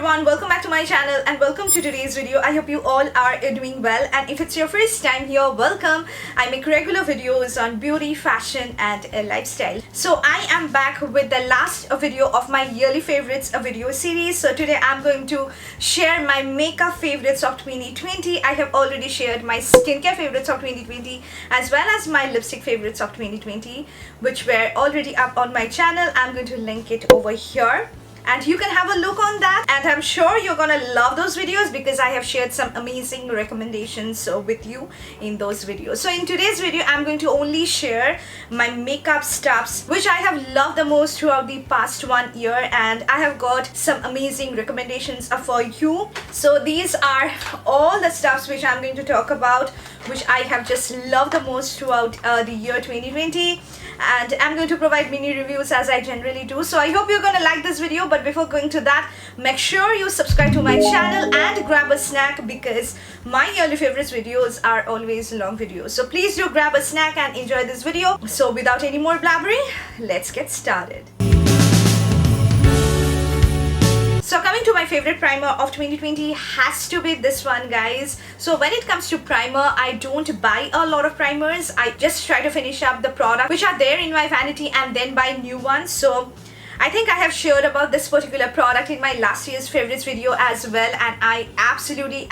everyone, welcome back to my channel and welcome to today's video. I hope you all are doing well, and if it's your first time here, welcome. I make regular videos on beauty, fashion and lifestyle. So I am back with the last video of my yearly favorites video series. So today I'm going to share my makeup favorites of 2020. I have already shared my skincare favorites of 2020 as well as my lipstick favorites of 2020, which were already up on my channel. I'm going to link it over here and you can have a look on that, and I'm sure you're gonna love those videos because I have shared some amazing recommendations with you in those videos. So in today's video I'm going to only share my makeup stuffs which I have loved the most throughout the past 1 year, and I have got some amazing recommendations for you. So these are all the stuffs which I'm going to talk about, which I have just loved the most throughout the year 2020, and I'm going to provide mini reviews as I generally do. So I hope you're gonna like this video, but before going to that, make sure you subscribe to my channel and grab a snack because my yearly favorites videos are always long videos. So please do grab a snack and enjoy this video. So without any more blabbering, let's get started. So coming to my favorite primer of 2020 has to be this one, guys. So when it comes to primer, I don't buy a lot of primers. I just try to finish up the product which are there in my vanity and then buy new ones. So I think I have shared about this particular product in my last year's favorites video as well, and I absolutely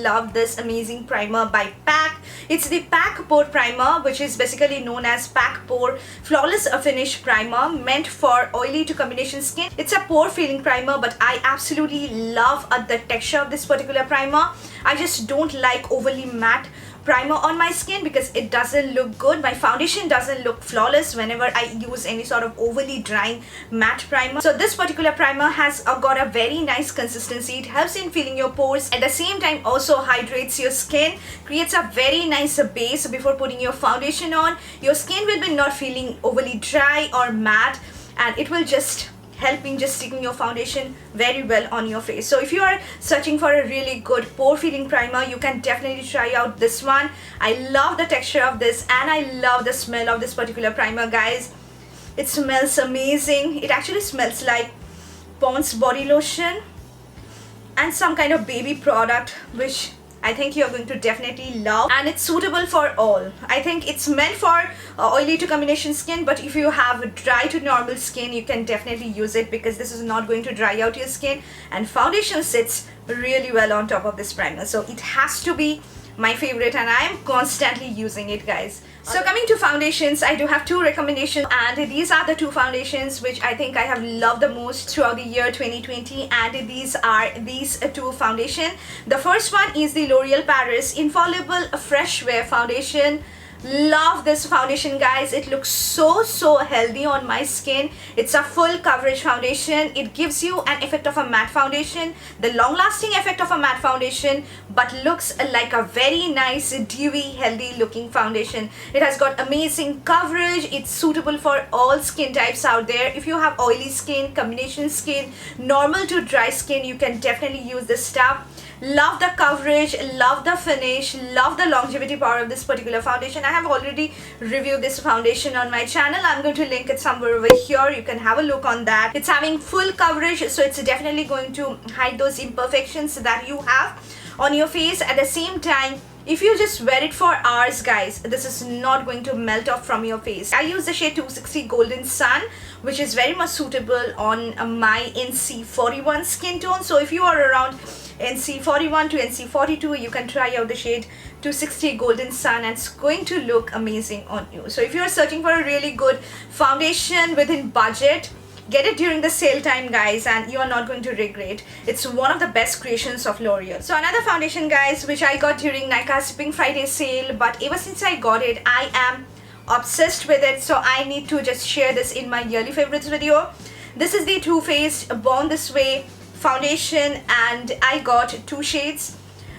love this amazing primer by PAC. It's the PAC Pore Primer, which is basically known as PAC Pore Flawless Finish Primer, meant for oily to combination skin. It's a pore filling primer, but I absolutely love the texture of this particular primer. I just don't like overly matte primer on my skin because it doesn't look good. My foundation doesn't look flawless whenever I use any sort of overly drying matte primer. So this particular primer has got a very nice consistency. It helps in filling your pores, at the same time also hydrates your skin, creates a very nice base before putting your foundation on. Your skin will be not feeling overly dry or matte, and it will just help in just sticking your foundation very well on your face. So if you are searching for a really good pore filling primer, you can definitely try out this one. I love the texture of this and I love the smell of this particular primer, guys. It smells amazing. It actually smells like Pond's body lotion and some kind of baby product, which I think you're going to definitely love, and it's suitable for all. I think it's meant for oily to combination skin, but if you have dry to normal skin, you can definitely use it because this is not going to dry out your skin, and foundation sits really well on top of this primer. So it has to be my favorite and I am constantly using it, guys. So coming to foundations, I do have two recommendations, and these are the two foundations which I think I have loved the most throughout the year 2020, and these are these two foundation. The first one is the L'Oreal Paris Infallible Fresh Wear Foundation. Love this foundation, guys. It looks so healthy on my skin. It's a full coverage foundation. It gives you an effect of a matte foundation, the long lasting effect of a matte foundation, but looks like a very nice dewy healthy looking foundation. It has got amazing coverage. It's suitable for all skin types out there. If you have oily skin, combination skin, normal to dry skin, you can definitely use this stuff. Love the coverage, love the finish, love the longevity power of this particular foundation. I have already reviewed this foundation on my channel. I'm going to link it somewhere over here. You can have a look on that. It's having full coverage, so it's definitely going to hide those imperfections that you have on your face. At the same time, if you just wear it for hours, guys, this is not going to melt off from your face. I use the shade 260 Golden Sun, which is very much suitable on my NC41 skin tone. So if you are around NC41 to NC42, you can try out the shade 260 Golden Sun and it's going to look amazing on you. So if you are searching for a really good foundation within budget, get it during the sale time, guys, and you are not going to regret. It's one of the best creations of L'Oreal. So another foundation, guys, which I got during Nykaa's Pink Friday sale, but ever since I got it, I am obsessed with it. So I need to just share this in my yearly favorites video. This is the Too Faced Born This Way foundation, and I got two shades.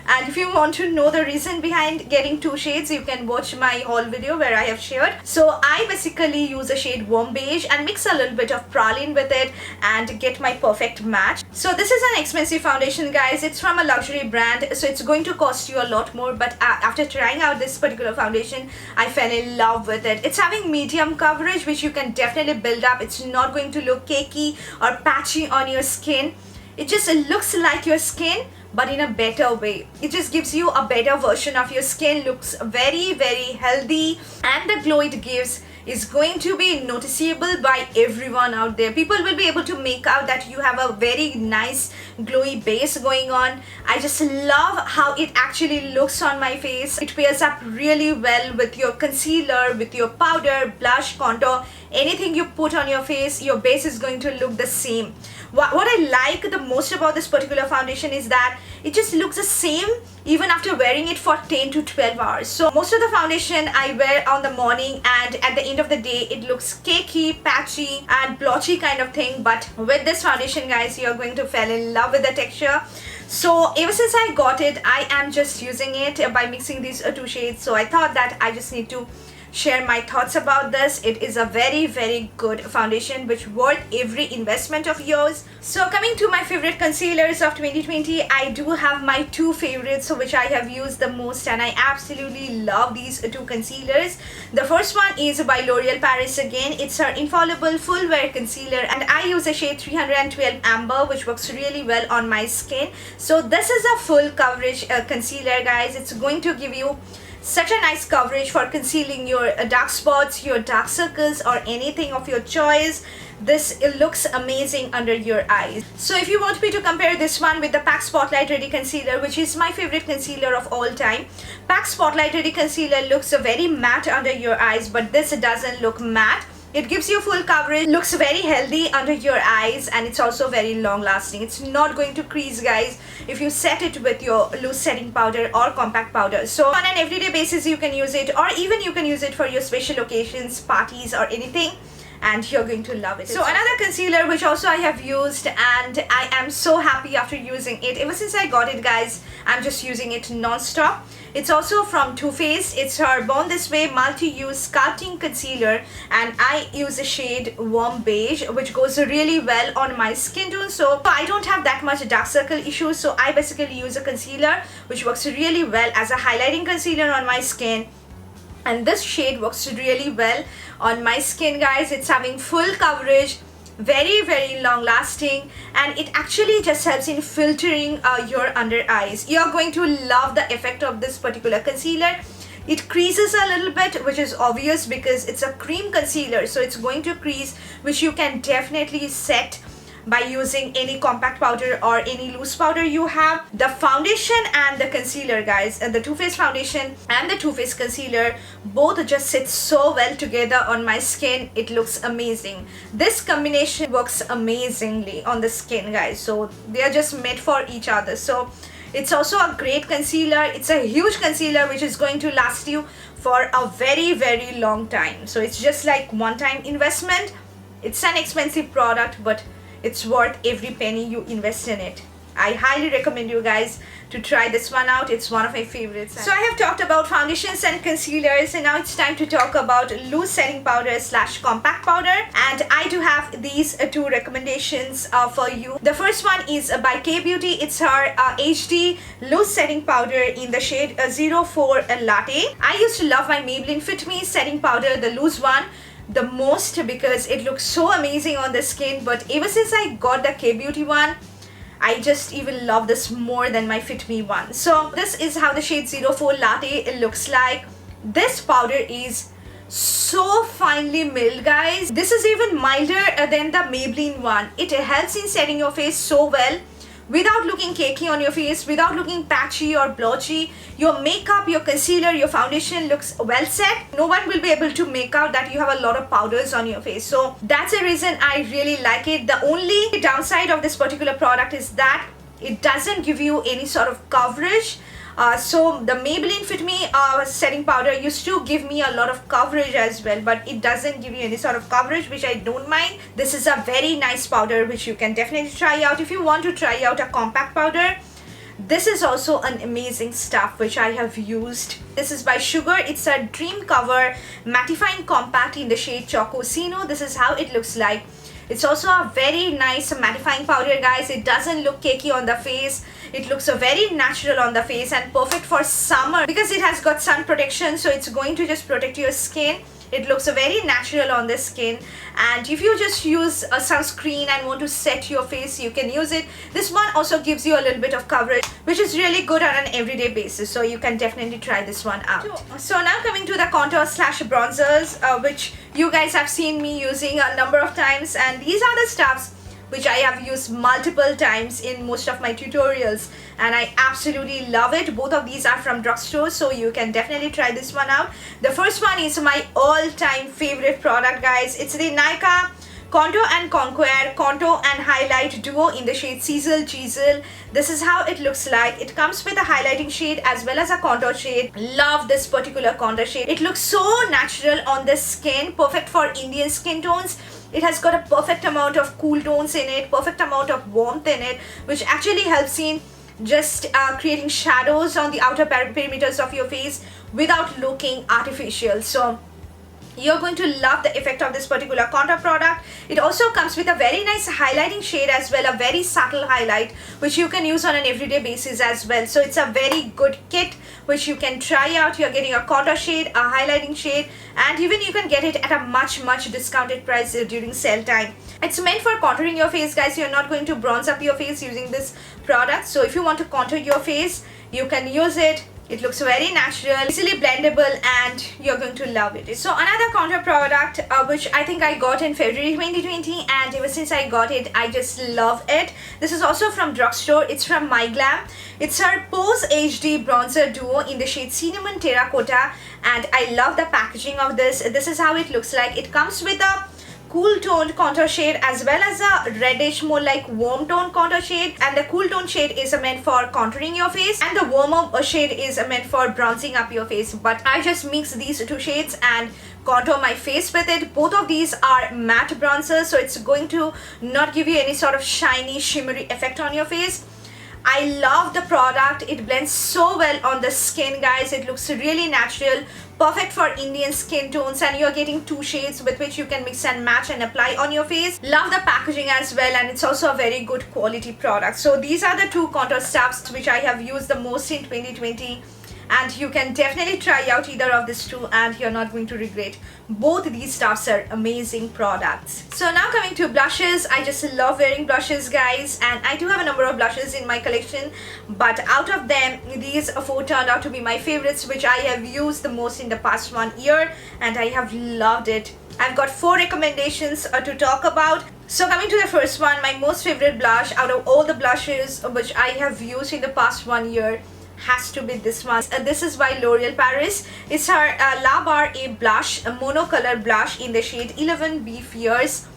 And if you want to know the reason behind getting two shades, you can watch my haul video where I have shared. So I basically use a shade Warm Beige and mix a little bit of praline with it and get my perfect match. So this is an expensive foundation, guys. It's from a luxury brand, so it's going to cost you a lot more, but after trying out this particular foundation, I fell in love with it. It's having medium coverage, which you can definitely build up. It's not going to look cakey or patchy on your skin. It just looks like your skin, but in a better way. It just gives you a better version of your skin, looks very, very healthy, and the glow it gives is going to be noticeable by everyone out there. People will be able to make out that you have a very nice glowy base going on. I just love how it actually looks on my face. It pairs up really well with your concealer, with your powder, blush, contour, anything you put on your face, your base is going to look the same. What I like the most about this particular foundation is that it just looks the same even after wearing it for 10 to 12 hours. So most of the foundation I wear on the morning, and at the end of the day it looks cakey, patchy and blotchy kind of thing. But with this foundation, guys, you're going to fall in love with the texture. So ever since I got it, I am just using it by mixing these two shades. So I thought that I just need to share my thoughts about this. It is a very, very good foundation which worth every investment of yours. So coming to my favorite concealers of 2020, I do have my two favorites which I have used the most, and I absolutely love these two concealers. The first one is by L'Oreal Paris again. It's our Infallible Full Wear Concealer, and I use a shade 312 Amber, which works really well on my skin. So this is a full coverage concealer, guys. It's going to give you such a nice coverage for concealing your dark spots, your dark circles, or anything of your choice. This looks amazing under your eyes. So if you want me to compare this one with the PAC Spotlight Ready Concealer, which is my favorite concealer of all time, PAC Spotlight Ready Concealer looks very matte under your eyes, but this doesn't look matte. It gives you full coverage, looks very healthy under your eyes, and it's also very long lasting. It's not going to crease, guys, if you set it with your loose setting powder or compact powder. So on an everyday basis you can use it, or even you can use it for your special occasions, parties or anything, and you're going to love it. So another concealer which also I have used, and I am so happy after using it. Ever since I got it, guys, I'm just using it non-stop. It's also from Too Faced. It's her Born This Way multi-use sculpting concealer, and I use a shade Warm Beige, which goes really well on my skin tone. So I don't have that much dark circle issues, so I basically use a concealer which works really well as a highlighting concealer on my skin. And this shade works really well on my skin, guys. It's having full coverage, very, very long lasting, and it actually just helps in filtering your under eyes. You're going to love the effect of this particular concealer. It creases a little bit, which is obvious because it's a cream concealer, so it's going to crease, which you can definitely set by using any compact powder or any loose powder you have. The foundation and the concealer, guys, and the Too Faced foundation and the Too Faced concealer both just sit so well together on my skin. It looks amazing. This combination works amazingly on the skin, guys, so they are just made for each other. So it's also a great concealer. It's a huge concealer which is going to last you for a very, very long time. So it's just like one-time investment. It's an expensive product, but it's worth every penny you invest in it. I highly recommend you guys to try this one out. It's one of my favorites. So I have talked about foundations and concealers, and now it's time to talk about loose setting powder slash compact powder. And I do have these two recommendations for you. The first one is by K Beauty. It's her HD loose setting powder in the shade 04 Latte. I used to love my Maybelline Fit Me setting powder, the loose one, the most because it looks so amazing on the skin. But ever since I got the K Beauty one, I just even love this more than my Fit Me one. So this is how the shade 04 Latte looks like. This powder is so finely milled, guys. This is even milder than the Maybelline one. It helps in setting your face so well without looking cakey on your face, without looking patchy or blotchy. Your makeup, your concealer, your foundation looks well set. No one will be able to make out that you have a lot of powders on your face. So that's the reason I really like it. The only downside of this particular product is that it doesn't give you any sort of coverage. So the Maybelline Fit Me setting powder used to give me a lot of coverage as well, but it doesn't give you any sort of coverage, which I don't mind. This is a very nice powder which you can definitely try out if you want to try out a compact powder. This is also an amazing stuff which I have used. This is by Sugar. It's a Dream Cover Mattifying Compact in the shade Chocosino. This is how it looks like. It's also a very nice mattifying powder, guys. It doesn't look cakey on the face. It looks very natural on the face and perfect for summer because it has got sun protection, so it's going to just protect your skin. It looks very natural on the skin, and if you just use a sunscreen and want to set your face, you can use it. This one also gives you a little bit of coverage, which is really good on an everyday basis, so you can definitely try this one out. So now coming to the contour slash bronzers, which you guys have seen me using a number of times, and these are the stuffs which I have used multiple times in most of my tutorials, and I absolutely love it. Both of these are from drugstore, so you can definitely try this one out. The first one is my all-time favorite product, guys. It's the Nykaa Contour and Conquer Contour and Highlight Duo in the shade Sizzle Cheezel. This is how it looks like. It comes with a highlighting shade as well as a contour shade. Love this particular contour shade. It looks so natural on the skin, perfect for Indian skin tones. It has got a perfect amount of cool tones in it, perfect amount of warmth in it, which actually helps in just creating shadows on the outer perimeters of your face without looking artificial. So you're going to love the effect of this particular contour product. It also comes with a very nice highlighting shade as well, a very subtle highlight, which you can use on an everyday basis as well. So it's a very good kit which you can try out. You're getting a contour shade, a highlighting shade, and even you can get it at a much discounted price during sale time. It's meant for contouring your face, guys. You're not going to bronze up your face using this product. So if you want to contour your face, you can use it. It looks very natural, easily blendable, and you're going to love it. So another contour product which I think I got in February 2020, and ever since I got it, I just love it. This is also from drugstore. It's from MyGlam. It's her Pose HD Bronzer Duo in the shade Cinnamon Terracotta, and I love the packaging of this. This is how it looks like. It comes with a cool toned contour shade as well as a reddish, more like warm tone contour shade, and the cool tone shade is meant for contouring your face and the warmer shade is meant for bronzing up your face. But I just mix these two shades and contour my face with it. Both of these are matte bronzers, so it's going to not give you any sort of shiny shimmery effect on your face. I love the product. It blends so well on the skin, guys. It looks really natural, perfect for Indian skin tones, and you're getting two shades with which you can mix and match and apply on your face. Love the packaging as well, and it's also a very good quality product. So these are the two contour stuffs which I have used the most in 2020, and you can definitely try out either of these two and you're not going to regret. Both these stuffs are amazing products. So now coming to blushes. I just love wearing blushes, guys, and I do have a number of blushes in my collection, but out of them, these four turned out to be my favorites, which I have used the most in the past 1 year, and I have loved it. I've got 4 recommendations to talk about. So coming to the first one, my most favorite blush out of all the blushes which I have used in the past 1 year has to be this one. This is by L'Oreal Paris. It's her La Bar A blush, a monocolor blush in the shade 11B Fierce.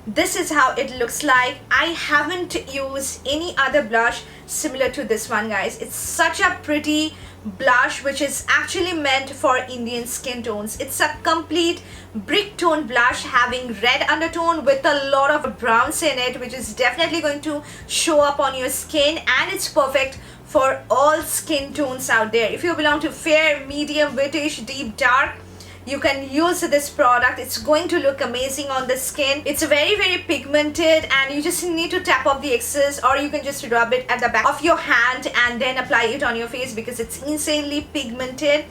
This is how it looks like. I haven't used any other blush similar to this one, guys. It's such a pretty blush which is actually meant for Indian skin tones. It's a complete brick tone blush having red undertone with a lot of browns in it, which is definitely going to show up on your skin, and it's perfect for all skin tones out there. If you belong to fair, medium, whitish, deep, dark, you can use this product. It's going to look amazing on the skin. It's very pigmented, and you just need to tap off the excess, or you can just rub it at the back of your hand and then apply it on your face because it's insanely pigmented.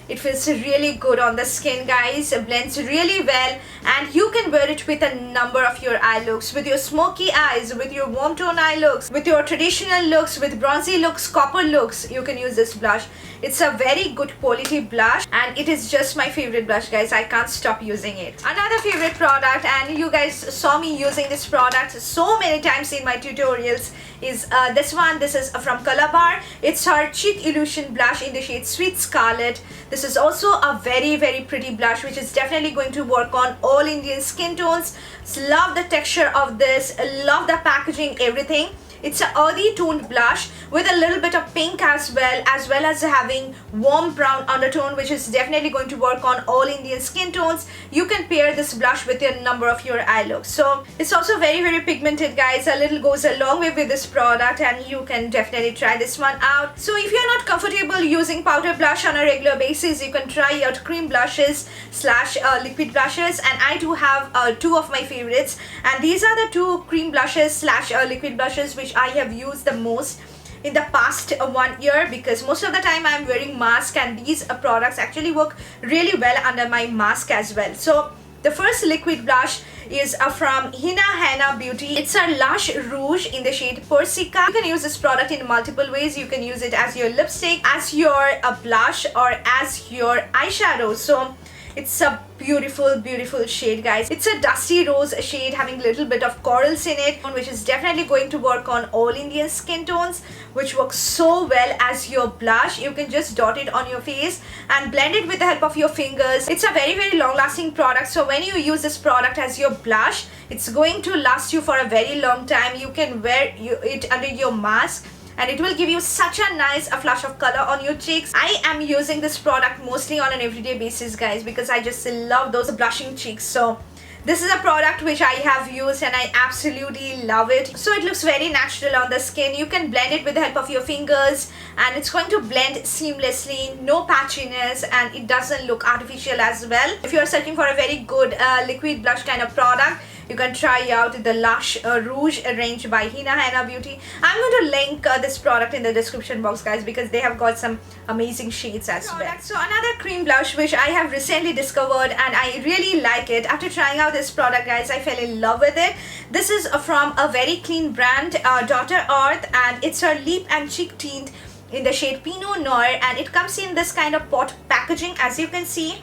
It feels really good on the skin, guys. It blends really well, and you can wear it with a number of your eye looks, with your smoky eyes, with your warm tone eye looks, with your traditional looks, with bronzy looks, copper looks. You can use this blush. It's a very good quality blush, and it is just my favorite blush, guys. I can't stop using it. Another favorite product, and you guys saw me using this product so many times in my tutorials, is this one. This is from Calabar. It's her Cheek Illusion blush in the shade Sweet Scarlet. This is also a very pretty blush, which is definitely going to work on all Indian skin tones. Love the texture of this, love the packaging, everything. It's a earthy toned blush with a little bit of pink as well as having warm brown undertone, which is definitely going to work on all Indian skin tones. You can pair this blush with a number of your eye looks. So it's also very pigmented, guys. A little goes a long way with this product, and you can definitely try this one out. So if you're not comfortable using powder blush on a regular basis, you can try out cream blushes slash liquid blushes, and I do have 2 of my favorites, and these are the 2 cream blushes slash liquid blushes which I have used the most in the past 1 year, because most of the time I'm wearing mask, and these products actually work really well under my mask as well. So the first liquid blush is from Hina Henna Beauty. It's a Lush Rouge in the shade Persica. You can use this product in multiple ways. You can use it as your lipstick, as your blush, or as your eyeshadow. So it's a beautiful shade, guys. It's a dusty rose shade having a little bit of corals in it, which is definitely going to work on all Indian skin tones, which works so well as your blush. You can just dot it on your face and blend it with the help of your fingers. It's a very long lasting product, so when you use this product as your blush, it's going to last you for a very long time. You can wear it under your mask, and it will give you such a nice flush of color on your cheeks. I am using this product mostly on an everyday basis, guys, because I just love those blushing cheeks. So this is a product which I have used and I absolutely love it. So it looks very natural on the skin. You can blend it with the help of your fingers, and it's going to blend seamlessly, no patchiness, and it doesn't look artificial as well. If you're searching for a very good liquid blush kind of product, you can try out the Lush Rouge range by Hina Henna Beauty. I'm going to link this product in the description box, guys, because they have got some amazing shades as well. So another cream blush which I have recently discovered, and I really like it. After trying out this product, guys, I fell in love with it. This is from a very clean brand, Daughter Earth, and it's her lip and cheek tint in the shade Pinot Noir, and it comes in this kind of pot packaging, as you can see.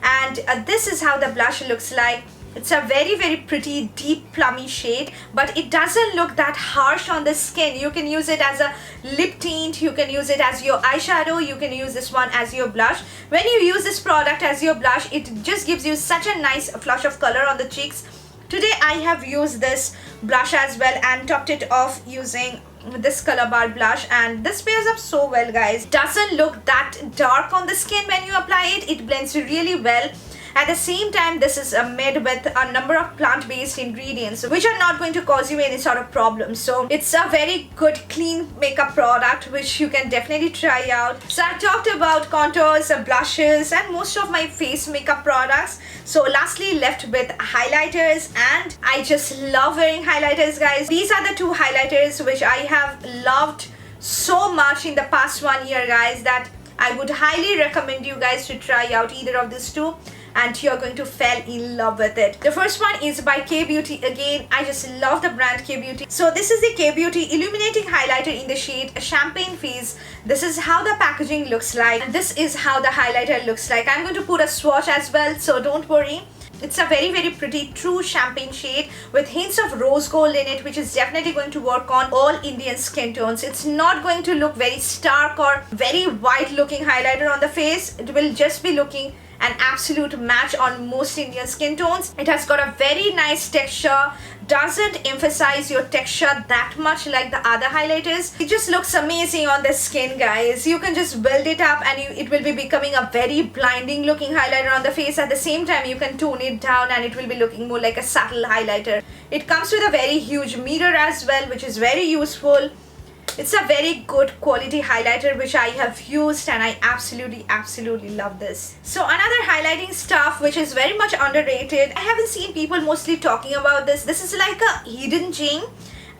And this is how the blush looks like. It's a very pretty deep plummy shade, but it doesn't look that harsh on the skin. You can use it as a lip tint, you can use it as your eyeshadow, you can use this one as your blush. When you use this product as your blush, it just gives you such a nice flush of color on the cheeks. Today I have used this blush as well and topped it off using this color bar blush, and this pairs up so well, guys. Doesn't look that dark on the skin when you apply it. It blends really well. At the same time, this is made with a number of plant-based ingredients which are not going to cause you any sort of problem. So it's a very good clean makeup product which you can definitely try out. So I talked about contours, blushes, and most of my face makeup products. So lastly, left with highlighters, and I just love wearing highlighters, guys. These are the two highlighters which I have loved so much in the past 1 year, guys, that I would highly recommend you guys to try out either of these two, and you're going to fall in love with it. The first one is by K Beauty. Again, I just love the brand K Beauty. So this is the K Beauty Illuminating Highlighter in the shade Champagne Fizz. This is how the packaging looks like, and this is how the highlighter looks like. I'm going to put a swatch as well, so don't worry. It's a very pretty true champagne shade with hints of rose gold in it, which is definitely going to work on all Indian skin tones. It's not going to look very stark or very white looking highlighter on the face. It will just be looking an absolute match on most Indian skin tones. It has got a very nice texture, doesn't emphasize your texture that much like the other highlighters. It just looks amazing on the skin, guys. You can just build it up and it will be becoming a very blinding looking highlighter on the face. At the same time, you can tone it down and it will be looking more like a subtle highlighter. It comes with a very huge mirror as well, which is very useful. It's a very good quality highlighter which I have used, and I absolutely love this. So another highlighting stuff which is very much underrated. I haven't seen people mostly talking about this. This is like a hidden gem,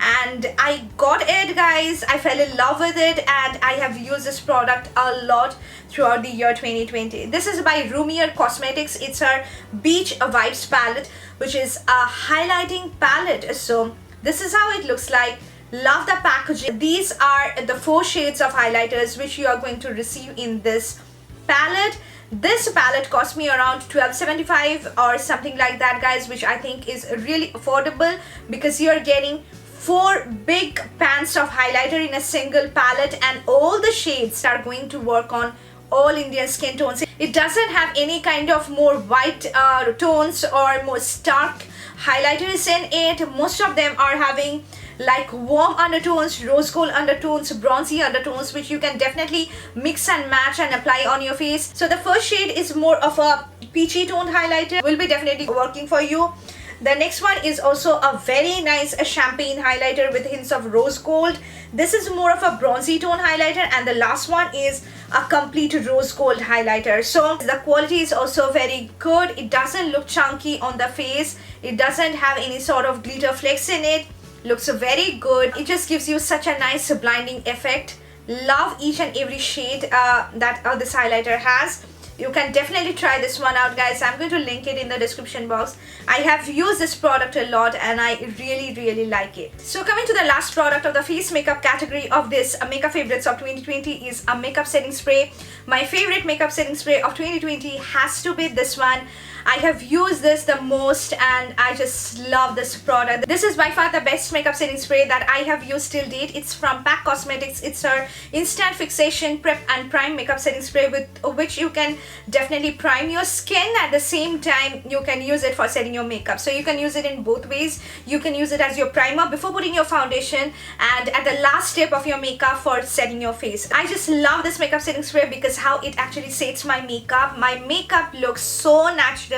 and I got it, guys. I fell in love with it, and I have used this product a lot throughout the year 2020. This is by Rumier Cosmetics. It's our Beach Vibes palette, which is a highlighting palette. So this is how it looks like. Love the packaging. These are the 4 shades of highlighters which you are going to receive in this palette. This palette cost me around $12.75 or something like that, guys, which I think is really affordable because you're getting 4 big pans of highlighter in a single palette, and all the shades are going to work on all Indian skin tones. It doesn't have any kind of more white tones or more stark highlighters in it. Most of them are having like warm undertones, rose gold undertones, bronzy undertones, which you can definitely mix and match and apply on your face. So the first shade is more of a peachy toned highlighter, will be definitely working for you. The next one is also a very nice champagne highlighter with hints of rose gold. This is more of a bronzy tone highlighter, and the last one is a complete rose gold highlighter. So the quality is also very good. It doesn't look chunky on the face. It doesn't have any sort of glitter flakes in it. looks very good. It just gives you such a nice blinding effect. Love each and every shade that this highlighter has. You can definitely try this one out, guys. I'm going to link it in the description box. I have used this product a lot and I really like it. So coming to the last product of the face makeup category of this makeup favorites of 2020 is a makeup setting spray. My favorite makeup setting spray of 2020 has to be this one. I have used this the most and I just love this product. This is by far the best makeup setting spray that I have used till date. It's from PAC Cosmetics. It's our instant fixation prep and prime makeup setting spray with which you can definitely prime your skin. At the same time, you can use it for setting your makeup. So you can use it in both ways. You can use it as your primer before putting your foundation and at the last step of your makeup for setting your face. I just love this makeup setting spray because how it actually sets my makeup. My makeup looks so natural.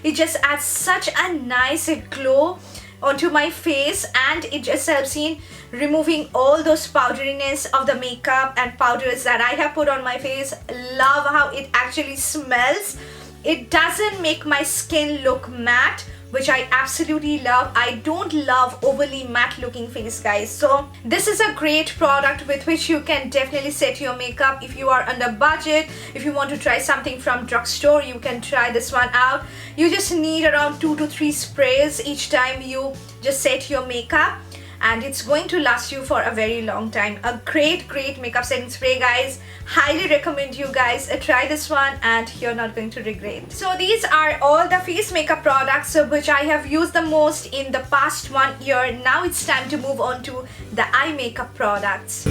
It just adds such a nice glow onto my face and it just helps in removing all those powderiness of the makeup and powders that I have put on my face. Love how it actually smells. It doesn't make my skin look matte, which I absolutely love. I don't love overly matte looking face, guys. So this is a great product with which you can definitely set your makeup. If you are under budget, if you want to try something from drugstore, you can try this one out. You just need around 2 to 3 sprays each time you just set your makeup and it's going to last you for a very long time. A great makeup setting spray, guys. Highly recommend you guys try this one and you're not going to regret. So these are all the face makeup products which I have used the most in the past 1 year. Now it's time to move on to the eye makeup products.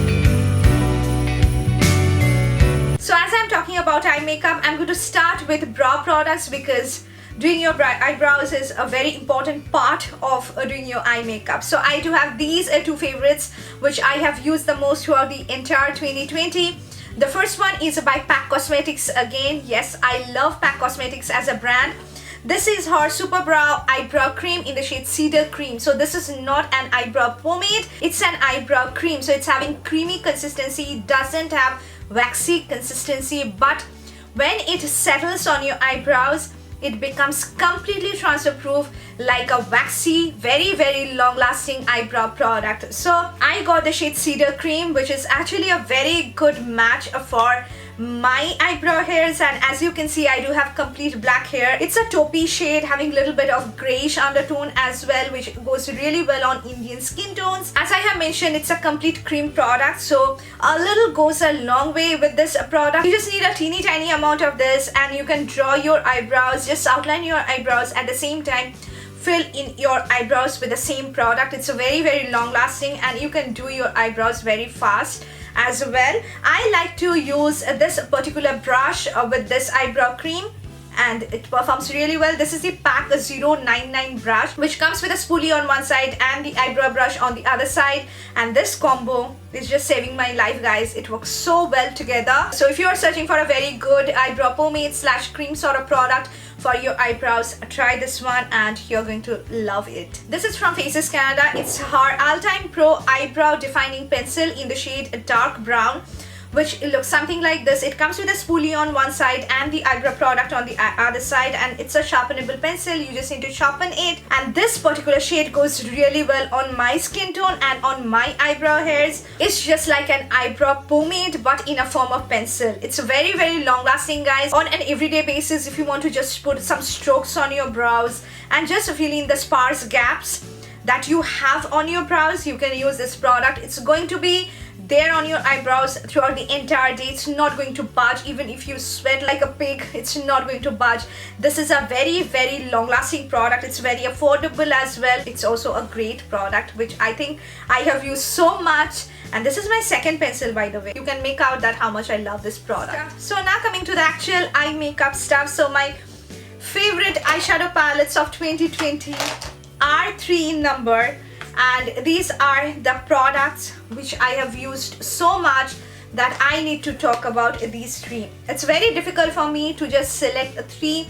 So as I'm talking about eye makeup, I'm going to start with brow products because doing your eyebrows is a very important part of doing your eye makeup. So I do have these 2 favorites which I have used the most throughout the entire 2020. The first one is by PAC Cosmetics again. Yes, I love PAC Cosmetics as a brand. This is her Super Brow Eyebrow Cream in the shade Cedar Cream. So this is not an eyebrow pomade, it's an eyebrow cream. So it's having creamy consistency, doesn't have waxy consistency, but when it settles on your eyebrows, it becomes completely transfer proof, like a waxy, very long lasting eyebrow product. So I got the shade Cedar Cream, which is actually a very good match for my eyebrow hairs, and as you can see I do have complete black hair. It's a taupey shade having a little bit of grayish undertone as well, which goes really well on Indian skin tones. As I have mentioned, it's a complete cream product, so a little goes a long way with this product. You just need a teeny tiny amount of this and you can draw your eyebrows, just outline your eyebrows, at the same time fill in your eyebrows with the same product. It's a very long lasting and you can do your eyebrows very fast as well. I like to use this particular brush with this eyebrow cream and it performs really well. This is the PAC 099 brush which comes with a spoolie on one side and the eyebrow brush on the other side, and this combo is just saving my life, guys. It works so well together. So if you are searching for a very good eyebrow pomade / cream sort of product for your eyebrows, try this one and you're going to love it. This is from Faces Canada. It's her All-Time Pro Eyebrow Defining Pencil in the shade Dark Brown, which looks something like this. It comes with a spoolie on one side and the eyebrow product on the other side, and it's a sharpenable pencil. You just need to sharpen it, and this particular shade goes really well on my skin tone and on my eyebrow hairs. It's just like an eyebrow pomade but in a form of pencil. It's very long lasting, guys. On an everyday basis, if you want to just put some strokes on your brows and just fill in the sparse gaps that you have on your brows, you can use this product. It's going to be there on your eyebrows throughout the entire day. It's not going to budge. Even if you sweat like a pig, it's not going to budge. This is a very long lasting product. It's very affordable as well. It's also a great product which I think I have used so much, and this is my second pencil, by the way. You can make out that how much I love this product. So now coming to the actual eye makeup stuff. So my favorite eyeshadow palettes of 2020 are 3 in number, and these are the products which I have used so much that I need to talk about these 3. It's very difficult for me to just select 3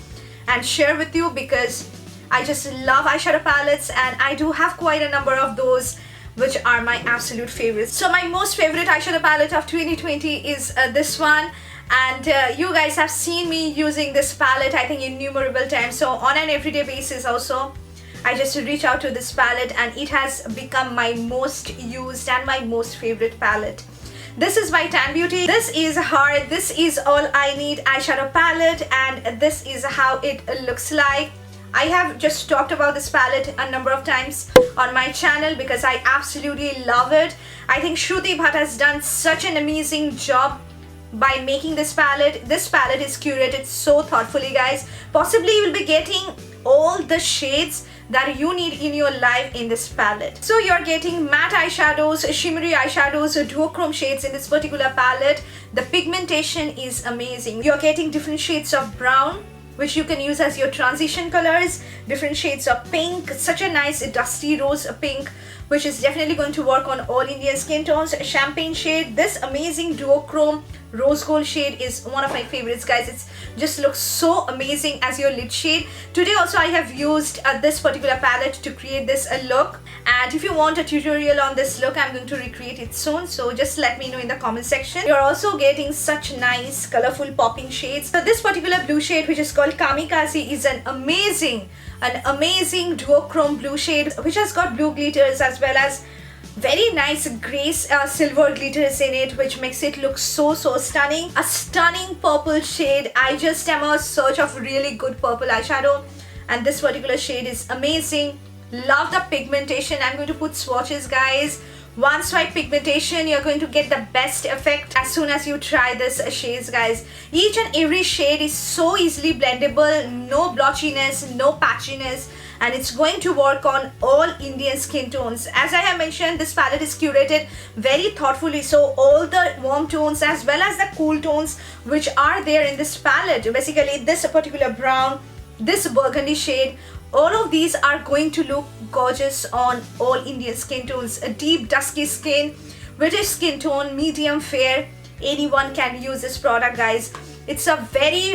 and share with you because I just love eyeshadow palettes and I do have quite a number of those which are my absolute favorites. So my most favorite eyeshadow palette of 2020 is this one, and you guys have seen me using this palette I think innumerable times. So on an everyday basis also I just reach out to this palette and it has become my most used and my most favorite palette. This is by Tan Beauty. This is her This Is All I Need eyeshadow palette, and this is how it looks like. I have just talked about this palette a number of times on my channel because I absolutely love it. I think Shruti Bhatt has done such an amazing job by making this palette. This palette is curated so thoughtfully, guys. Possibly you will be getting all the shades that you need in your life in this palette. So you're getting matte eyeshadows, shimmery eyeshadows, duochrome shades in this particular palette. The pigmentation is amazing. You're getting different shades of brown, which you can use as your transition colors, different shades of pink, such a nice dusty rose pink, which is definitely going to work on all Indian skin tones. Champagne shade, this amazing duochrome rose gold shade is one of my favorites, guys. It just looks so amazing as your lid shade. Today also I have used this particular palette to create this look, and if you want a tutorial on this look, I'm going to recreate it soon, so just let me know in the comment section. You're also getting such nice colorful popping shades. So this particular blue shade, which is called Kamikaze, is an amazing duochrome blue shade, which has got blue glitters as well as very nice gray silver glitters in it, which makes it look so stunning. A stunning purple shade. I just am a search of really good purple eyeshadow, and this particular shade is amazing. Love the pigmentation. I'm going to put swatches, guys. One swipe pigmentation, you're going to get the best effect as soon as you try this shades, guys. Each and every shade is so easily blendable, no blotchiness, no patchiness, and it's going to work on all Indian skin tones. As I have mentioned, this palette is curated very thoughtfully, so all the warm tones as well as the cool tones which are there in this palette, basically this particular brown, this burgundy shade, all of these are going to look gorgeous on all Indian skin tones. A deep dusky skin, British skin tone, medium fair, anyone can use this product, guys. It's a very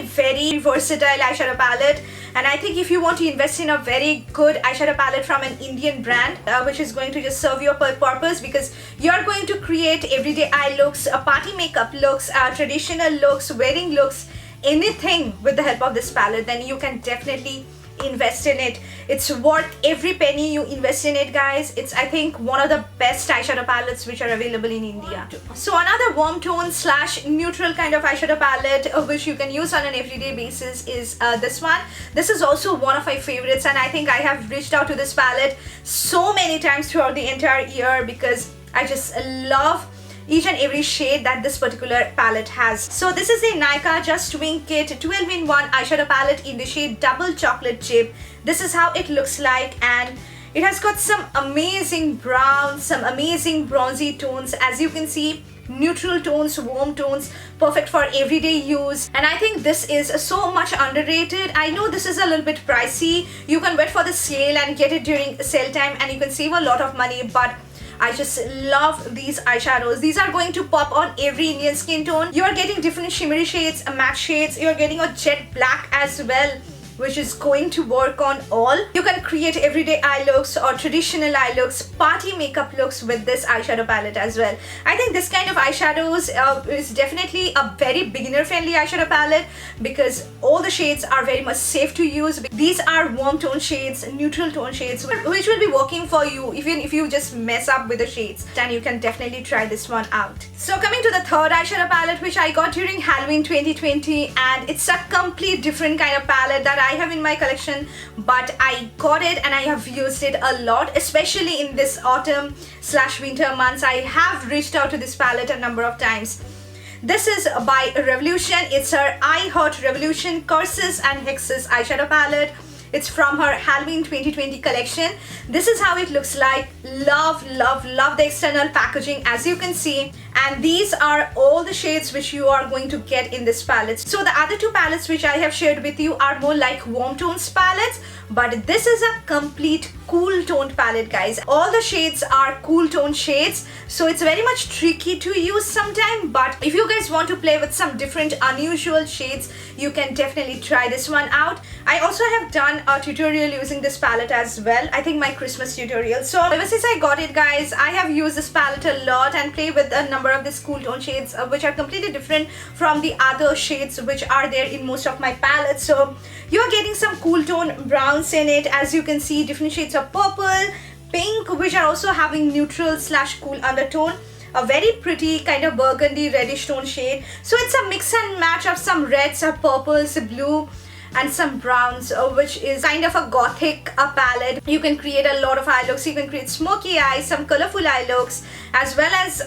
versatile eyeshadow palette, and I think if you want to invest in a very good eyeshadow palette from an Indian brand, which is going to just serve your purpose, because you're going to create everyday eye looks, party makeup looks, traditional looks, wedding looks, anything with the help of this palette, then you can definitely invest in it. It's worth every penny you invest in it, guys. It's, I think, one of the best eyeshadow palettes which are available in India. So another warm tone slash neutral kind of eyeshadow palette which you can use on an everyday basis is this one. This is also one of my favorites, and I think I have reached out to this palette so many times throughout the entire year because I just love each and every shade that this particular palette has. So this is a Nykaa Just Wink It 12-in-1 eyeshadow palette in the shade Double Chocolate Chip. This is how it looks like, and it has got some amazing browns, some amazing bronzy tones. As you can see, neutral tones, warm tones, perfect for everyday use. And I think this is so much underrated. I know this is a little bit pricey. You can wait for the sale and get it during sale time and you can save a lot of money, but I just love these eyeshadows. These are going to pop on every Indian skin tone. You are getting different shimmery shades, matte shades. You're getting a jet black as well, which is going to work on all. You can create everyday eye looks or traditional eye looks, party makeup looks with this eyeshadow palette as well. I think this kind of eyeshadows is definitely a very beginner friendly eyeshadow palette because all the shades are very much safe to use. These are warm tone shades, neutral tone shades, which will be working for you even if you just mess up with the shades. And you can definitely try this one out. So coming to the third eyeshadow palette, which I got during Halloween 2020, and it's a complete different kind of palette that I have in my collection, but I got it and I have used it a lot, especially in this autumn slash winter months. I have reached out to this palette a number of times. This is by Revolution. It's her I Heart Revolution Curses and Hexes eyeshadow palette. It's from her Halloween 2020 collection. This is how it looks like. Love the external packaging, as you can see. And these are all the shades which you are going to get in this palette. So the other two palettes which I have shared with you are more like warm tones palettes, but this is a complete cool toned palette, guys. All the shades are cool tone shades, so it's very much tricky to use sometimes, but if you guys want to play with some different unusual shades, you can definitely try this one out. I also have done a tutorial using this palette as well. I think my Christmas tutorial. So ever since I got it, guys, I have used this palette a lot and play with a number number of these cool tone shades which are completely different from the other shades which are there in most of my palettes. So you're getting some cool tone browns in it. As you can see, different shades of purple, pink, which are also having neutral / cool undertone, a very pretty kind of burgundy reddish tone shade. So it's a mix and match of some reds, some purples, blue, and some browns, which is kind of a gothic palette. You can create a lot of eye looks. You can create smoky eyes, some colorful eye looks, as well as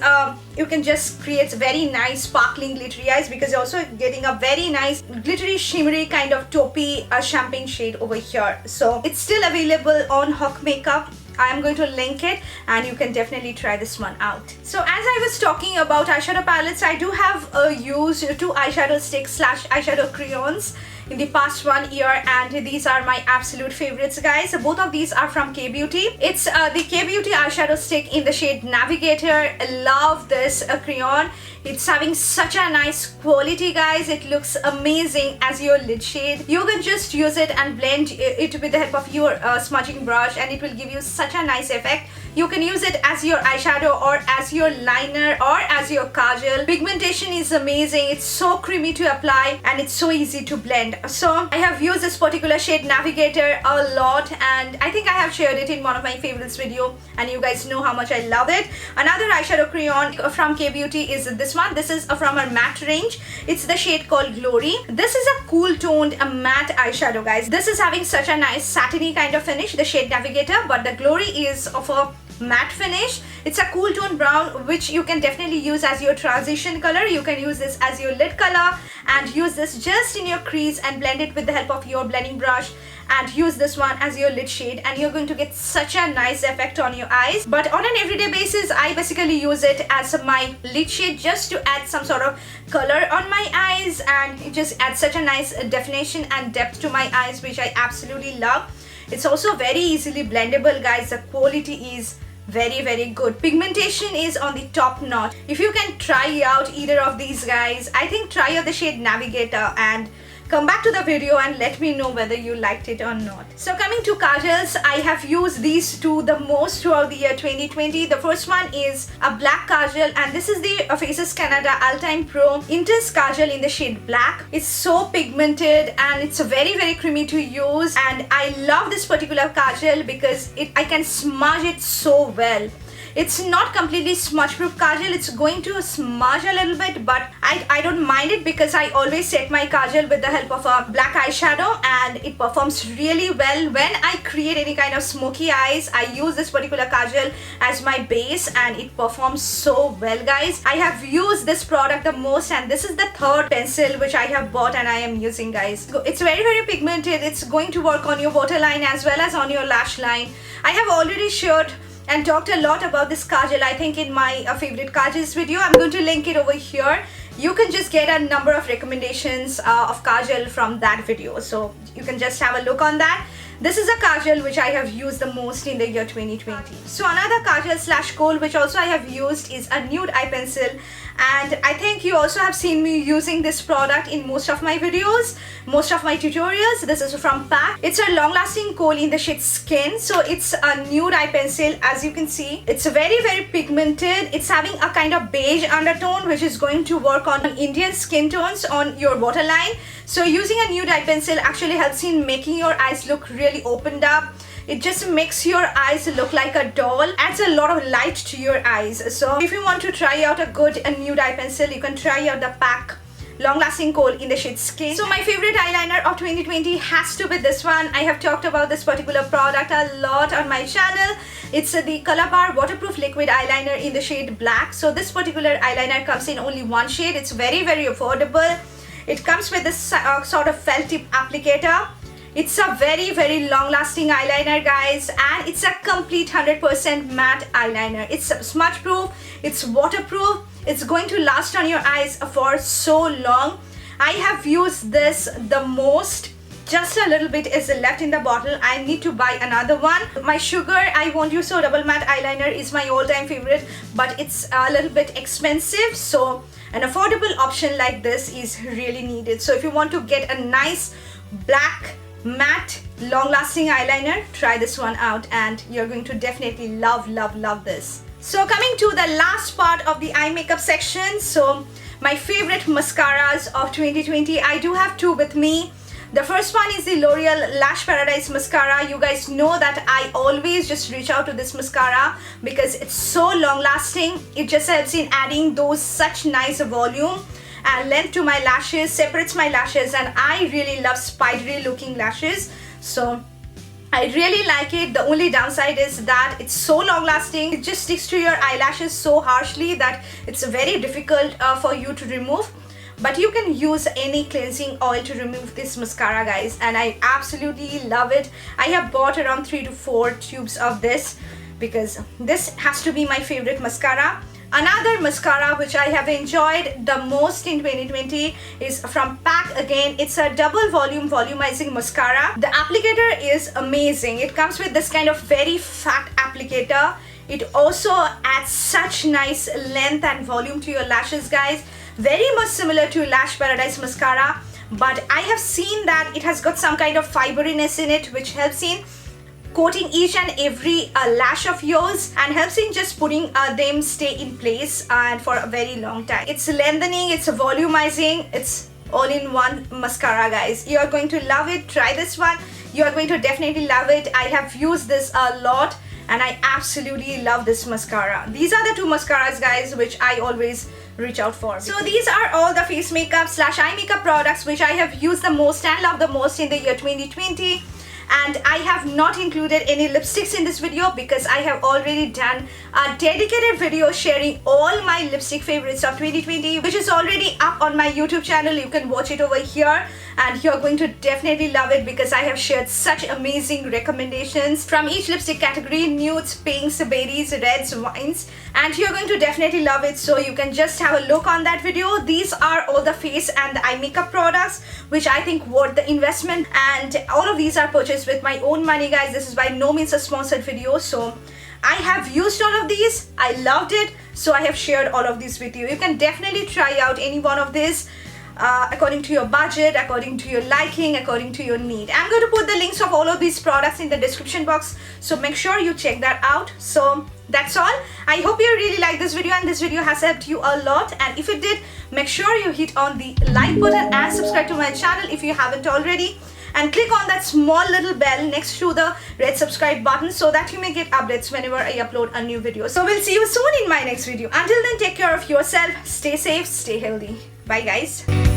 you can just create very nice sparkling glittery eyes, because you're also getting a very nice glittery shimmery kind of taupey champagne shade over here. So it's still available on Hawk Makeup. I am going to link it and you can definitely try this one out. So as I was talking about eyeshadow palettes, I do have used 2 eyeshadow sticks / eyeshadow crayons in the past 1 year, and these are my absolute favorites, guys. Both of these are from Kay Beauty. It's the Kay Beauty eyeshadow stick in the shade Navigator. I love this crayon. It's having such a nice quality, guys. It looks amazing as your lid shade. You can just use it and blend it with the help of your smudging brush, and it will give you such a nice effect. You can use it as your eyeshadow or as your liner or as your kajal. Pigmentation is amazing. It's so creamy to apply and it's so easy to blend. So I have used this particular shade Navigator a lot, and I think I have shared it in one of my favorites video, and you guys know how much I love it. Another eyeshadow crayon from Kay Beauty is this one. This is from her matte range. It's the shade called Glory. This is a cool toned matte eyeshadow, guys. This is having such a nice satiny kind of finish, the shade Navigator, but the Glory is of a matte finish. It's a cool tone brown, which you can definitely use as your transition color. You can use this as your lid color and use this just in your crease and blend it with the help of your blending brush, and use this one as your lid shade, and you're going to get such a nice effect on your eyes. But on an everyday basis, I basically use it as my lid shade just to add some sort of color on my eyes, and it just adds such a nice definition and depth to my eyes, which I absolutely love. It's also very easily blendable, guys. The quality is very good. Pigmentation is on the top notch. If you can try out either of these, guys, I think try out the shade Navigator and come back to the video and let me know whether you liked it or not. So coming to kajals, I have used these two the most throughout the year 2020. The first one is a black kajal, and this is the Faces Canada All-Time Pro Intense Kajal in the shade Black. It's so pigmented and it's very creamy to use, and I love this particular kajal because I can smudge it so well. It's not completely smudge proof kajal. It's going to smudge a little bit, but I don't mind it because I always set my kajal with the help of a black eyeshadow, and it performs really well. When I create any kind of smoky eyes, I use this particular kajal as my base, and it performs so well, guys. I have used this product the most, and this is the third pencil which I have bought and I am using, guys. It's very pigmented. It's going to work on your waterline as well as on your lash line. I have already shared and talked a lot about this kajal, I think, in my favorite kajals video. I'm going to link it over here. You can just get a number of recommendations of kajal from that video, so you can just have a look on that. This is a kajal which I have used the most in the year 2020. So another kajal / kohl which also I have used is a nude eye pencil, and I think you also have seen me using this product in most of my videos, most of my tutorials. This is from PAC. It's a long-lasting kohl in the shade Skin. So it's a nude eye pencil. As you can see, it's very pigmented. It's having a kind of beige undertone, which is going to work on Indian skin tones on your waterline. So using a nude eye pencil actually helps in making your eyes look really opened up. It just makes your eyes look like a doll, adds a lot of light to your eyes. So if you want to try out a good nude eye pencil, you can try out the PAC long-lasting kohl in the shade Skin. So my favorite eyeliner of 2020 has to be this one. I have talked about this particular product a lot on my channel. It's the Colorbar waterproof liquid eyeliner in the shade Black. So this particular eyeliner comes in only one shade. It's very affordable. It comes with this sort of felt tip applicator. It's a very long-lasting eyeliner, guys, and it's a complete 100% matte eyeliner. It's smudge proof, it's waterproof, it's going to last on your eyes for so long. I have used this the most. Just a little bit is left in the bottle. I need to buy another one. My Sugar I Won't Use So Double Matte eyeliner is my all-time favorite, but it's a little bit expensive, so an affordable option like this is really needed. So if you want to get a nice black matte long-lasting eyeliner, try this one out and you're going to definitely love this. So coming to the last part of the eye makeup section, so my favorite mascaras of 2020, I do have two with me. The first one is the L'Oreal Lash Paradise Mascara. You guys know that I always just reach out to this mascara because it's so long lasting. It just helps in adding those such nice volume and length to my lashes, separates my lashes, and I really love spidery looking lashes. So I really like it. The only downside is that it's so long lasting. It just sticks to your eyelashes so harshly that it's very difficult for you to remove. But you can use any cleansing oil to remove this mascara, guys, and I absolutely love it. I have bought around 3 to 4 tubes of this because this has to be my favorite mascara. Another mascara which I have enjoyed the most in 2020 is from PAC again. It's a double volume volumizing mascara. The applicator is amazing. It comes with this kind of very fat applicator. It also adds such nice length and volume to your lashes, guys. Very much similar to Lash Paradise Mascara, but I have seen that it has got some kind of fiberiness in it which helps in coating each and every lash of yours and helps in just putting them stay in place and for a very long time. It's lengthening, it's volumizing, it's all-in-one mascara, guys. You are going to love it. Try this one. You are going to definitely love it. I have used this a lot and I absolutely love this mascara. These are the two mascaras, guys, which I always reach out for. So these are all the face makeup / eye makeup products which I have used the most and loved the most in the year 2020. And I have not included any lipsticks in this video because I have already done a dedicated video sharing all my lipstick favorites of 2020, which is already up on my YouTube channel. You can watch it over here and you're going to definitely love it because I have shared such amazing recommendations from each lipstick category: nudes, pinks, berries, reds, wines, and you're going to definitely love it. So you can just have a look on that video. These are all the face and the eye makeup products which I think worth the investment, and all of these are purchased with my own money, guys. This is by no means a sponsored video. So I have used all of these. I loved it. So I have shared all of these with you. You can definitely try out any one of these according to your budget, according to your liking, according to your need. I'm going to put the links of all of these products in the description box, so make sure you check that out. So that's all. I hope you really liked this video and this video has helped you a lot, and if it did, make sure you hit on the like button and subscribe to my channel if you haven't already, and click on that small little bell next to the red subscribe button so that you may get updates whenever I upload a new video. So we'll see you soon in my next video. Until then, take care of yourself, stay safe, stay healthy. Bye, guys.